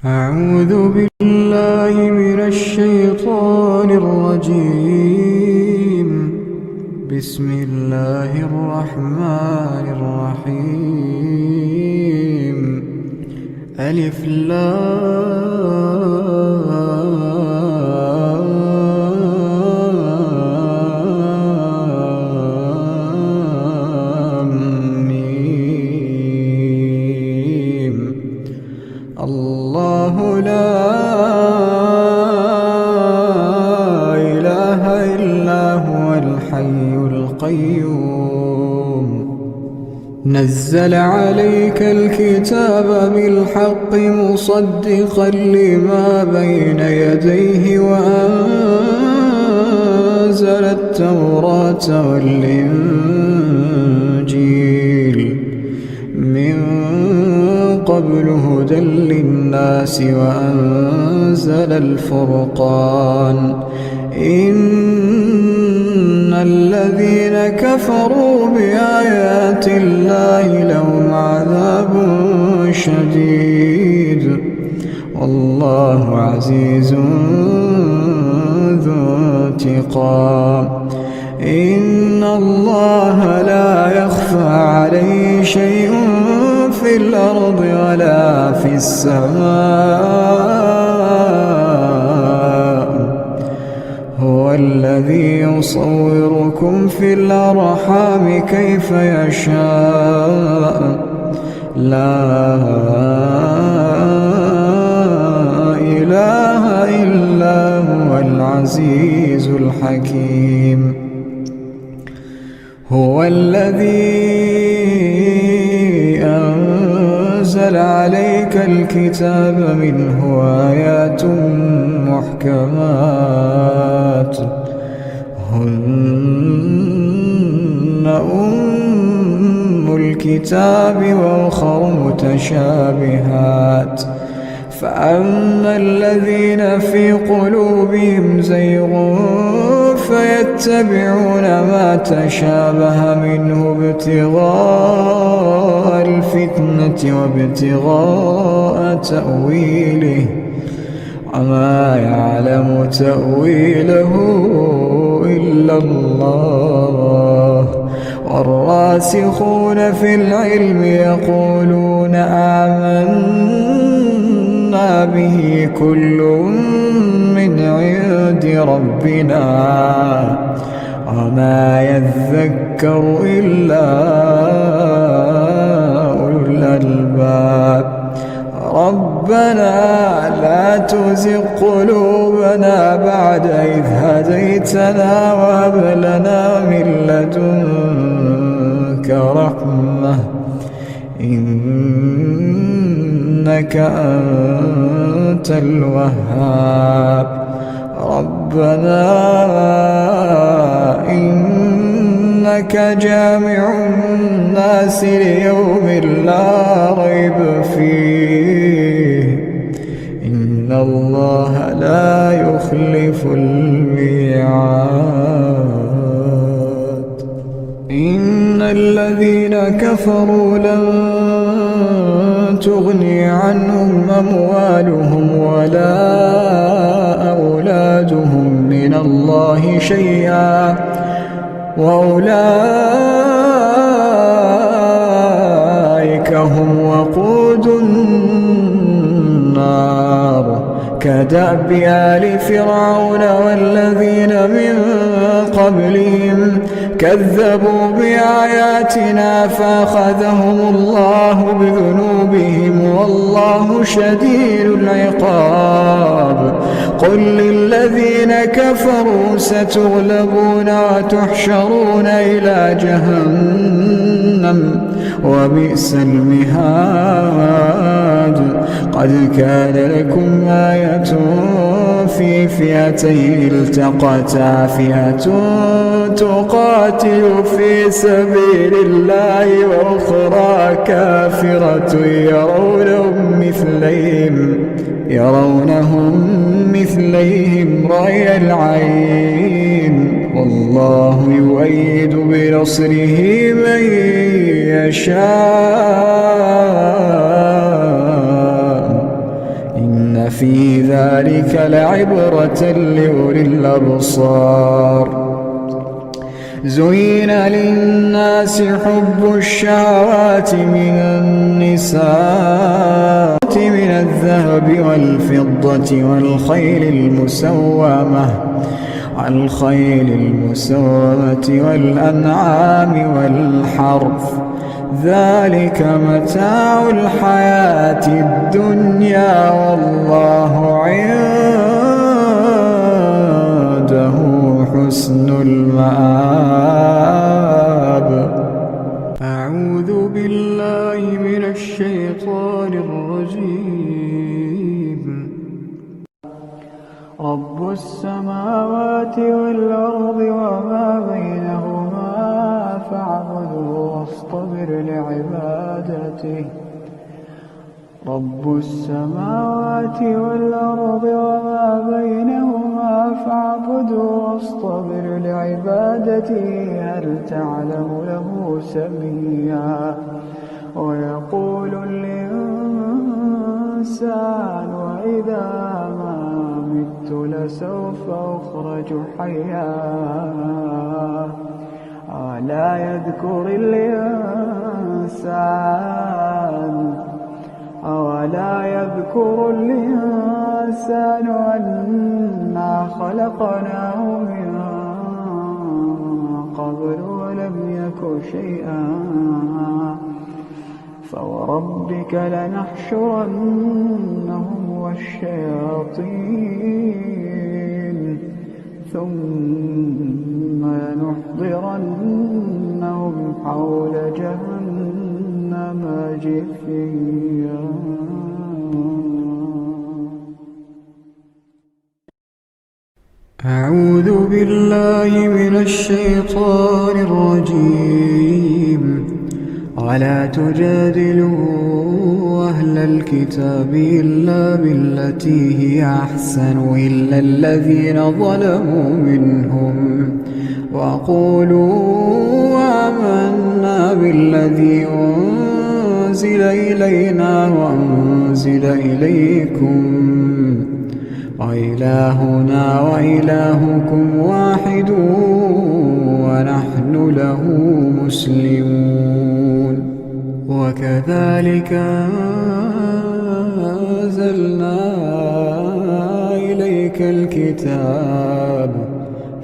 أعوذ بالله من الشيطان الرجيم. بسم الله الرحمن الرحيم. ألف لام ميم. الله لا إله إلا هو الحي القيوم. نزل عليك الكتاب بالحق مصدقا لما بين يديه وأنزل التوراة والإنجيل من قبل هدى للناس وأنزل الفرقان. إن الذين كفروا بآيات الله لهم عذاب شديد والله عزيز ذو انتقام. إن الله لا يخفى عليه شيء في الأرض ولا في السماء. هو الذي يصوركم في الأرحام كيف يشاء. لا إله إلا هو العزيز الحكيم. هو الذي أنزل عليك الكتاب منه آيات محكمات هن أم الكتاب وأخر متشابهات. فأما الذين في قلوبهم زيغ فيتبعون ما تشابه منه ابتغاء الفتنة وابتغاء تأويله وما يعلم تأويله إلا الله. والراسخون في العلم يقولون آمنا به كل من عند ربنا وما يذكر إلا أولو الألباب. ربنا لا تزغ قلوبنا بعد إذ هديتنا وهب لنا من لدنك رحمة إنك أنت الوهاب. ربنا إنك جامع الناس ليوم لا ريب فيه إن الله لا يخلف الميعاد. إن الذين كفروا لن تغني عنهم أموالهم ولا أولادهم من الله شيئا وأولئك هم وقود النار. كدأب آل فرعون والذين من قبلهم كذبوا بآياتنا فأخذهم الله بذنوبهم والله شديد العقاب. قل للذين كفروا ستغلبون وتحشرون إلى جهنم وبئس المهاد. قد كان لكم آية في فئتين التقتا فئة تقاتل في سبيل الله وأخرى كافرة يرونهم مثليهم رأي العين والله يؤيد بنصره من يشاء إن إن في ذلك لعبرة لأولي الأبصار. زين للناس حب الشهوات من النساء من الذهب والفضة والخيل المسومة والأنعام والحرث، ذلك متاع الحياة الدنيا والله عنده حسن المآب. أعوذ بالله من الشيطان الرجيم. رب السماوات والأرض وما بينهما فاعبده واصطبر لعبادته. رب السماوات والأرض وما بينهما فاعبده واصطبر لعبادته. هل تعلم له سميا؟ ويقول الإنسان وإذا ما مت لسوف أخرج حيا. أولا يذكر الإنسان أنا خلقناه من قبل ولم يك شيئا. فوربك لنحشرنهم والشياطين ثم لنحضرنهم حول جهنم جثيا. أعوذ بالله من الشيطان الرجيم. ولا تجادلوا أهل الكتاب إلا بالتي هي أحسن إلا الذين ظلموا منهم وقولوا آمنا بالذي أنزل إلينا وأنزل إليكم وإلهنا وإلهكم واحد ونحن له مسلمون. وكذلك أنزلنا إليك الكتاب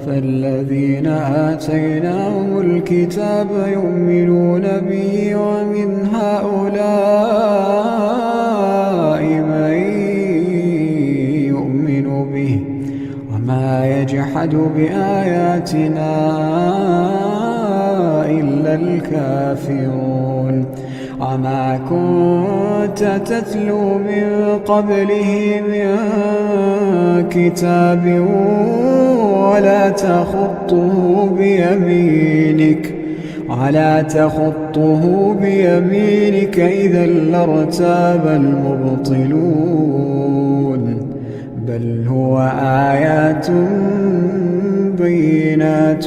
فالذين آتيناهم الكتاب يؤمنون به ومن هؤلاء من يؤمن به وما يجحد بآياتنا إلا الكافرون. وما كنت تتلو من قبله من كتاب ولا تخطه بيمينك إذا لارتاب المبطلون. بل هو آيات بينات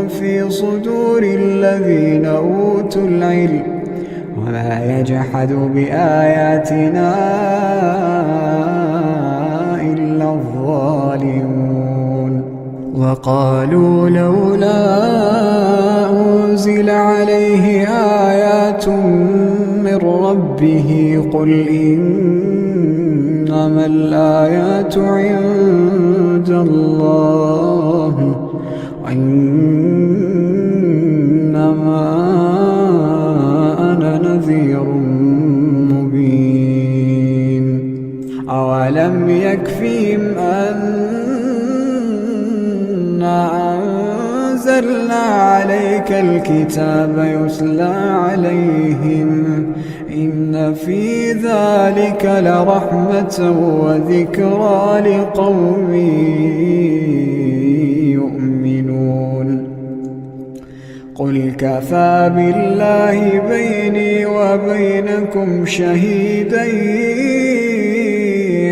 في صدور الذين أوتوا العلم وما يجحد بآياتنا إلا الظالمون. وقالوا لولا أنزل عليه آيات من ربه قل إنما الآيات عند الله وإنما أنا نذير مبين. أولم يكفهم أنا أنزلنا عليك الكتاب يتلى عليهم إن في ذلك لرحمة وذكرى لقوم يؤمنون. قل كفى بالله بيني وبينكم شهيدا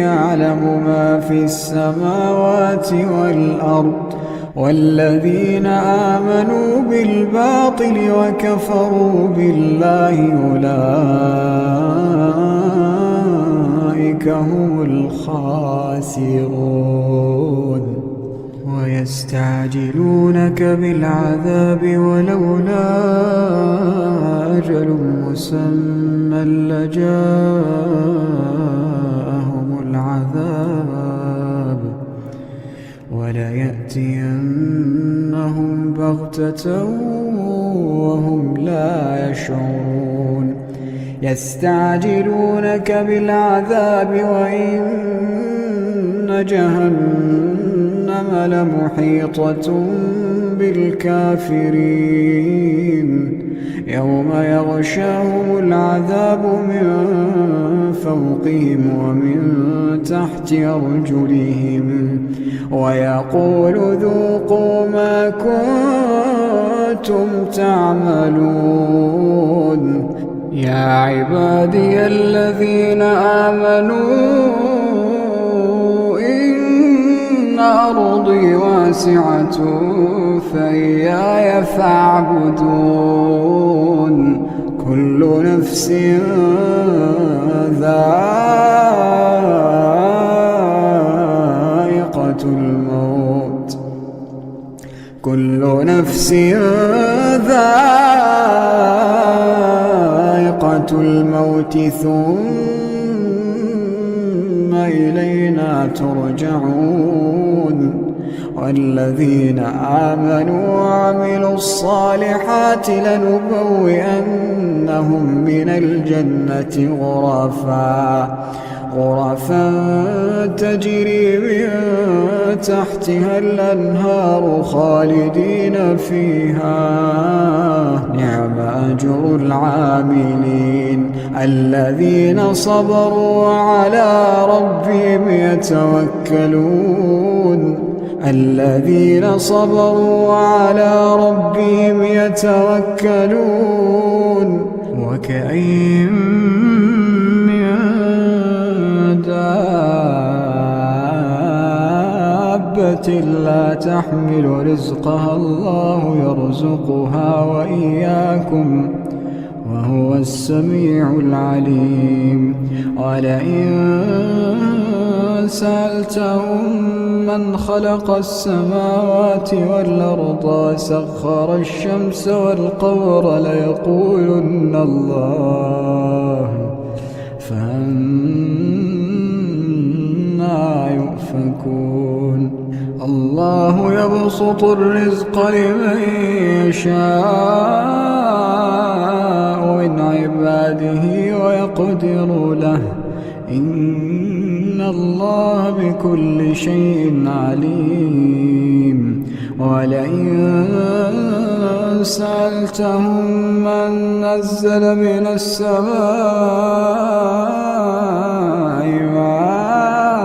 يعلم ما في السماوات والأرض والذين آمنوا بالباطل وكفروا بالله أولئك هم الخاسرون. ويستعجلونك بالعذاب ولولا أجل مسمى لجاءهم العذاب وليأتينهم بغتة وهم لا يشعرون. يستعجلونك بالعذاب وإن جهنم لمحيطة بالكافرين يوم يغشاهم العذاب من فوقهم ومن تحت أرجلهم ويقول ذوقوا ما كنتم تعملون. يا عبادي الذين آمنوا إن أرضي واسعة فإياي فاعبدون. كل نفس ذائقة الموت كل نفس ذائقة الموت ثم إلينا ترجعون. والذين آمنوا وعملوا الصالحات لنبوئنهم من الجنة غرفا تجري من تحتها الأنهار خالدين فيها نعم أجر العاملين. الذين صبروا وعلى ربهم يتوكلون. الذين صبروا وعلى ربهم يتوكلون. وكأين من دابة لا تحمل رزقها الله يرزقها وإياكم وهو السميع العليم. ولئن سألتهم من خلق السماوات والأرض وسخر الشمس والقمر ليقولن الله فأنى يؤفكون. الله يبسط الرزق لمن يشاء من عباده ويقدر له إن الله بكل شيء عليم. ولئن سألتهم من نزل من السماء ماء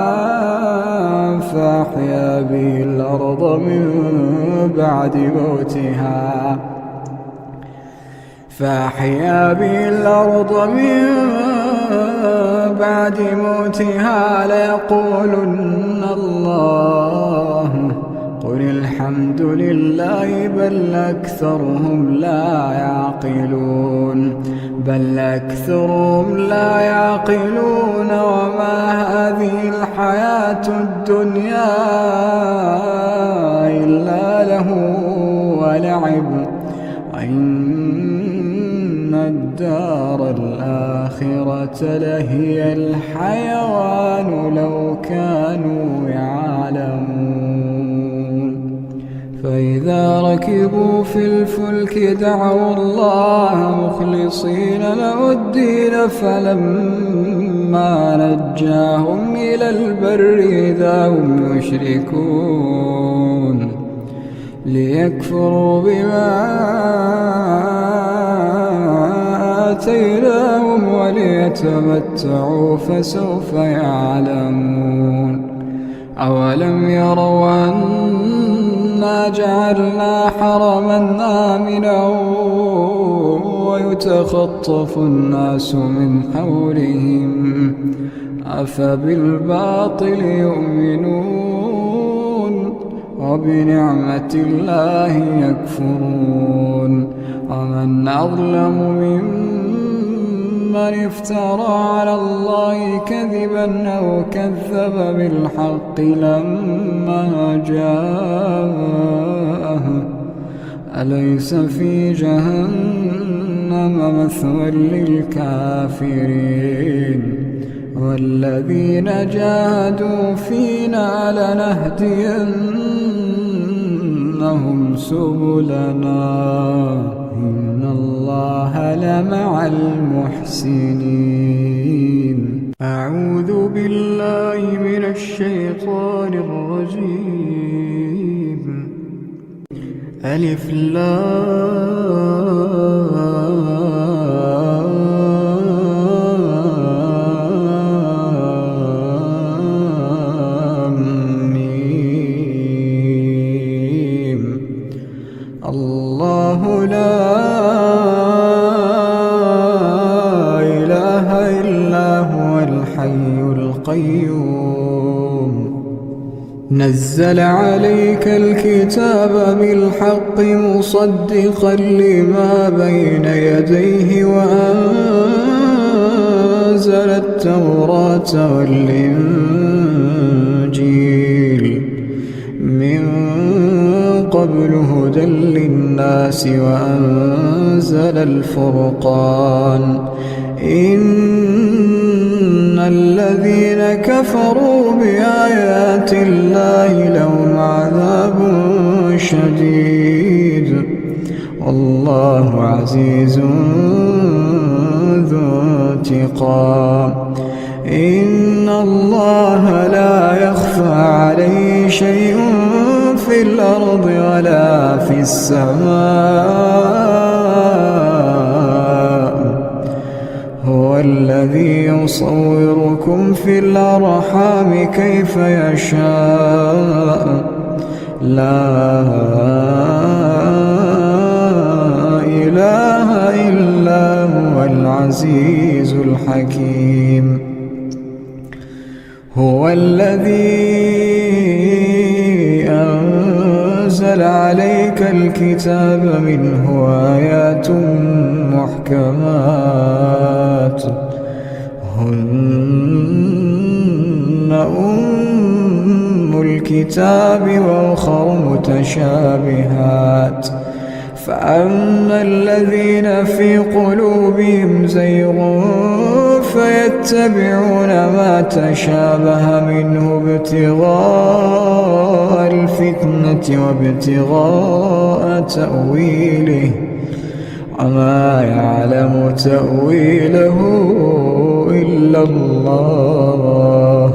فأحيا به الأرض من بعد موتها ليقولن الله قل الحمد لله بل أكثرهم لا يعقلون. وما هذه الحياة الدنيا إلا له ولعب وإن الدار الآخرة لهي الحيوان لو كانوا يعلمون. فإذا ركبوا في الفلك دعوا الله مخلصين له الدين فلما نجاهم إلى البر إذا هم يشركون ليكفروا بما آتيناهم وليتمتعوا فسوف يعلمون. أولم يروا أنا جعلنا حرما آمنا ويتخطف الناس من حولهم أفبالباطل يؤمنون وبنعمة الله يكفرون. ومن أظلم من افترى على الله كذبا أو كذب بالحق لما جاءه أليس في جهنم مثوى للكافرين والذين جاهدوا فينا لنهدينهم سبلنا إن الله لمع المحسنين. أعوذ بالله من الشيطان الرجيم. ألف لام ميم. الله لا إله إلا هو الحي القيوم نزل عليك الكتاب بالحق مصدقا لما بين يديه وأنزل التوراة والإنجيل من قبل هدى للناس وأنزل الفرقان إن الذين كفروا بآيات الله لهم عذاب شديد والله عزيز ذو انتقام. إن الله لا يخفى عليه شيء في الأرض ولا في السماء هو الذي يصوركم في الأرحام كيف يشاء لا إله إلا هو العزيز الحكيم. هو الذي أنزل عليك الكتاب منه آيات محكمات هن أم الكتاب وأخر متشابهات فأما الذين في قلوبهم زيغ فيتبعون ما تشابه منه ابتغاء الفتنة وابتغاء تأويله وما يعلم تأويله إلا الله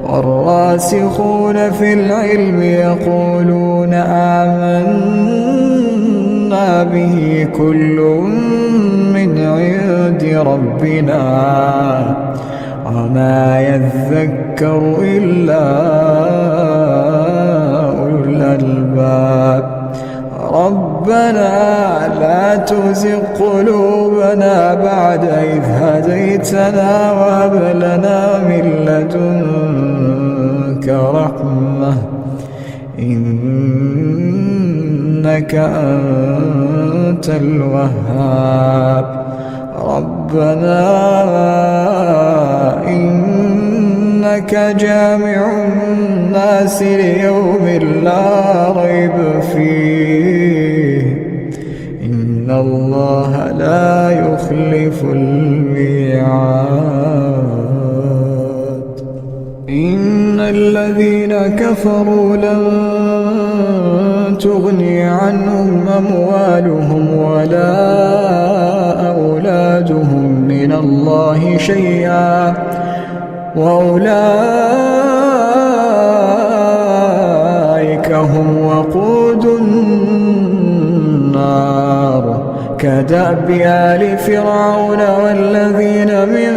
والراسخون في العلم يقولون آمنا به كل من عند ربنا وما يذكر إلا أولو الألباب. ربنا لا تزغ قلوبنا بعد إذ هديتنا وهب لنا من لدنك رحمة إنك أنت الوهاب. ربنا إنك جامع الناس ليوم لا ريب فيه إن الله لا يخلف الميعاد. إن الذين كفروا لن تغني عنهم أموالهم ولا أولادهم من الله شيئا وأولئك هم وقود النار كدأب آل فرعون والذين من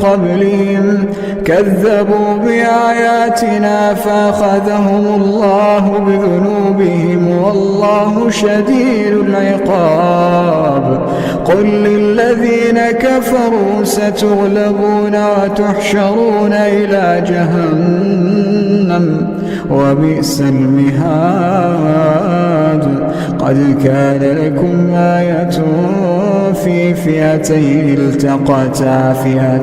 قبلهم كذبوا بآياتنا فأخذهم الله بذنوبهم والله شديد العقاب. قل للذين كفروا ستغلبون وتحشرون إلى جهنم وبئس المهاد. قد كان لكم آية في فئتين التقتا، فئة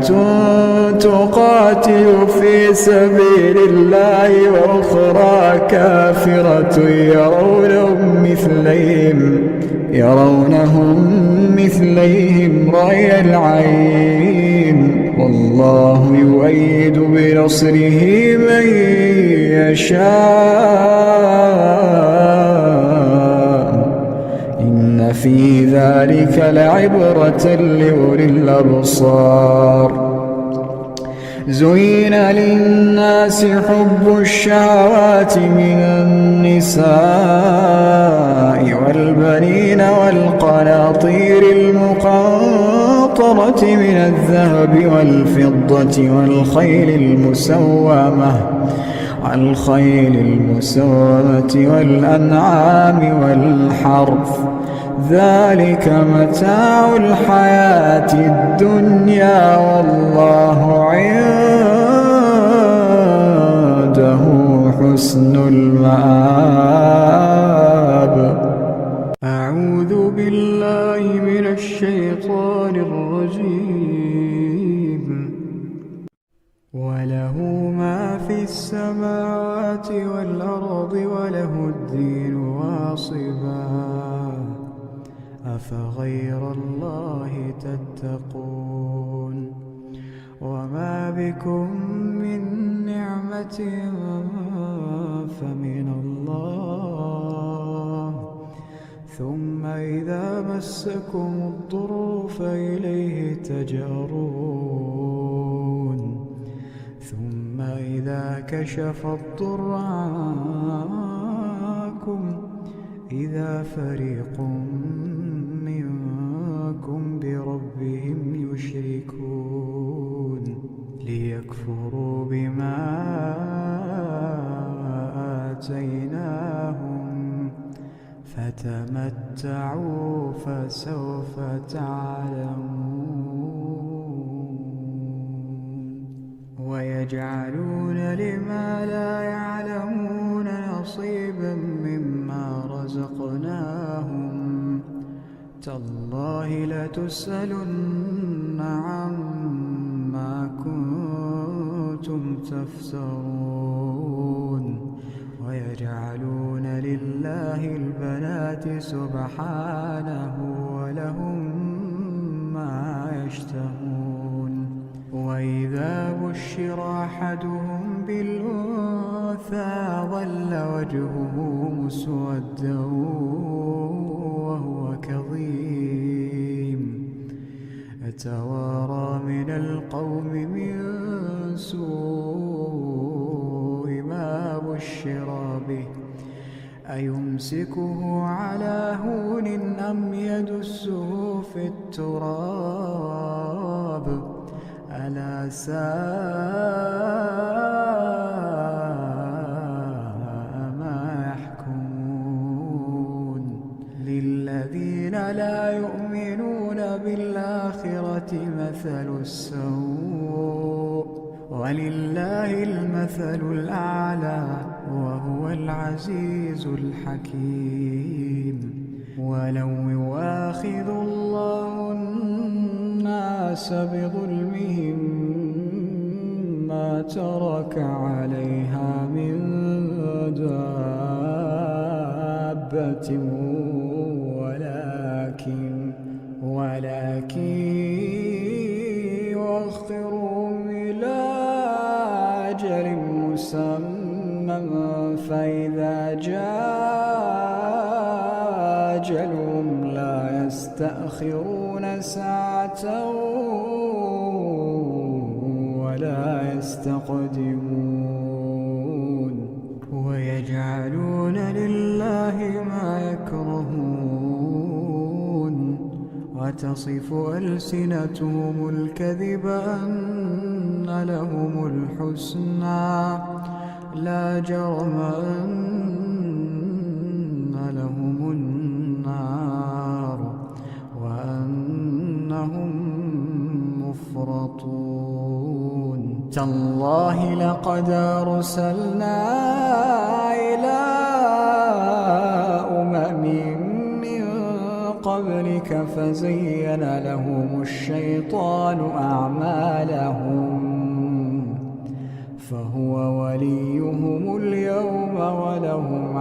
تقاتل في سبيل الله وأخرى كافرة يرونهم مثليهم رأي العين، والله يؤيد بنصره من يشاء، إن في ذلك لعبرة لأولي الأبصار. زين للناس حب الشهوات من النساء والبنين والقناطير المقنطرة من الذهب والفضة والخيل المسومة والأنعام والحرث، ذلك متاع الحياة الدنيا، والله عنده حسن المآب. أعوذ بالله من الشيطان الرجيم. وله ما في السماوات والأرض وله الدين واصبا، أفغير الله تتقون؟ وما بكم من نعمة فمن الله، ثم إذا مسكم الضر فإليه تجأرون، ثم إذا كشف الضر عنكم إذا فريق منكم بربهم يشركون، ليكفروا بما آتيناهم، فتمتعوا فسوف تعلمون. ويجعلون لما لا يعلمون نصيبا مما رزقناهم، تالله لتسألن عما كنتم تفترون. ويجعلون لله البنات سبحانه ولهم ما يشتهون. وإذا بشر أحدهم بالأنثى ظل وجهه مسودا وهو كظيم، يتوارى من القوم من سوء ما بشر به، أيمسكه على هون أم يدسه في التراب، ألا ساء ما يحكمون. للذين لا يؤمنون بالآخرة مثل السوء، ولله المثل الأعلى وهو العزيز الحكيم. ولو يؤاخذ الله الناس بظلمهم ما ترك عليها من دابة، ولكن يؤخرهم إلى أجل مسمى، فإذا جاء أجلهم لا يستأخرون ساعة ولا يستقدمون. ويجعلون لله ما يكرهون، وتصف ألسنتهم الكذب أن لهم الحسنى، لا جرم أن لهم النار وأنهم مفرطون. تالله لقد أرسلنا إلى أمم قبلك فزين لهم الشيطان أعمالهم فهو وليهم اليوم ولهم